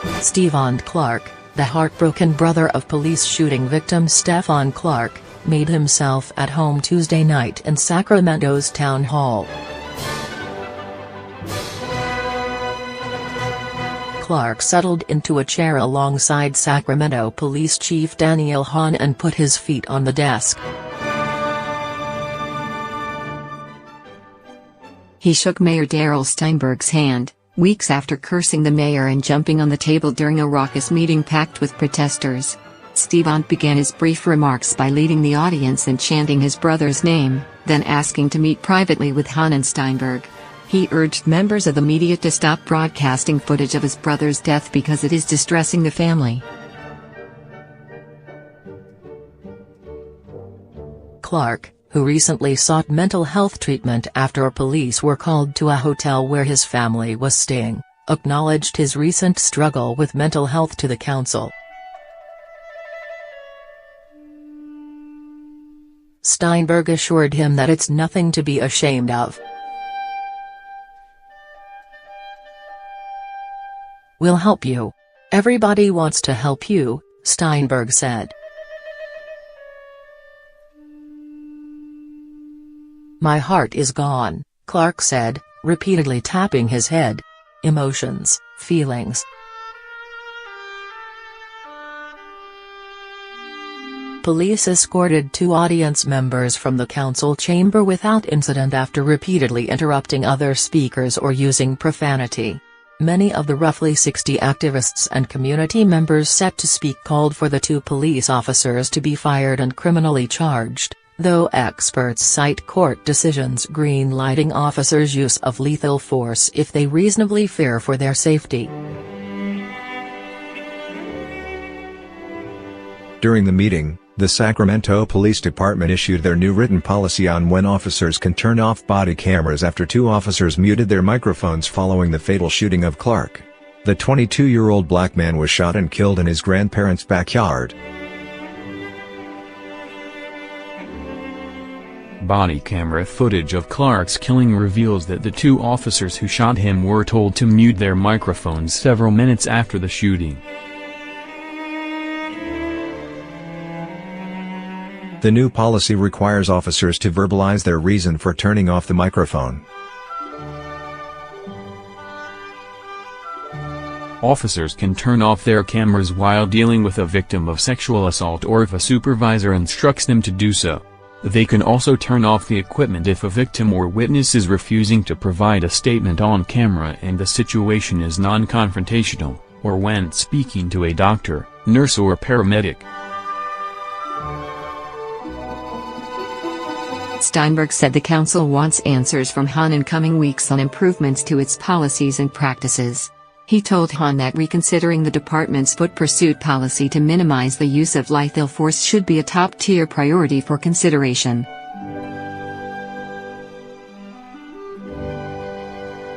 Stephon Clark, the heartbroken brother of police shooting victim Stephon Clark, made himself at home Tuesday night in Sacramento's town hall. Clark settled into a chair alongside Sacramento Police Chief Daniel Hahn and put his feet on the desk. He shook Mayor Darrell Steinberg's hand, weeks after cursing the mayor and jumping on the table during a raucous meeting packed with protesters. Stephon began his brief remarks by leading the audience in chanting his brother's name, then asking to meet privately with Hahn and Steinberg. He urged members of the media to stop broadcasting footage of his brother's death because it is distressing the family. Clark, who recently sought mental health treatment after police were called to a hotel where his family was staying, acknowledged his recent struggle with mental health to the council. Steinberg assured him that it's nothing to be ashamed of. "We'll help you. Everybody wants to help you," Steinberg said. "My heart is gone," Clark said, repeatedly tapping his head. "Emotions, feelings." Police escorted two audience members from the council chamber without incident after repeatedly interrupting other speakers or using profanity. Many of the roughly 60 activists and community members set to speak called for the two police officers to be fired and criminally charged, though experts cite court decisions green-lighting officers' use of lethal force if they reasonably fear for their safety. During the meeting, the Sacramento Police Department issued their new written policy on when officers can turn off body cameras after two officers muted their microphones following the fatal shooting of Clark. The 22-year-old black man was shot and killed in his grandparents' backyard. Body camera footage of Clark's killing reveals that the two officers who shot him were told to mute their microphones several minutes after the shooting. The new policy requires officers to verbalize their reason for turning off the microphone. Officers can turn off their cameras while dealing with a victim of sexual assault or if a supervisor instructs them to do so. They can also turn off the equipment if a victim or witness is refusing to provide a statement on camera and the situation is non-confrontational, or when speaking to a doctor, nurse or paramedic. Steinberg said the council wants answers from Hahn in coming weeks on improvements to its policies and practices. He told Hahn that reconsidering the department's foot pursuit policy to minimize the use of lethal force should be a top-tier priority for consideration.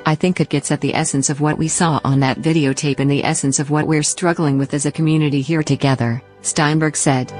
"I think it gets at the essence of what we saw on that videotape and the essence of what we're struggling with as a community here together," Steinberg said.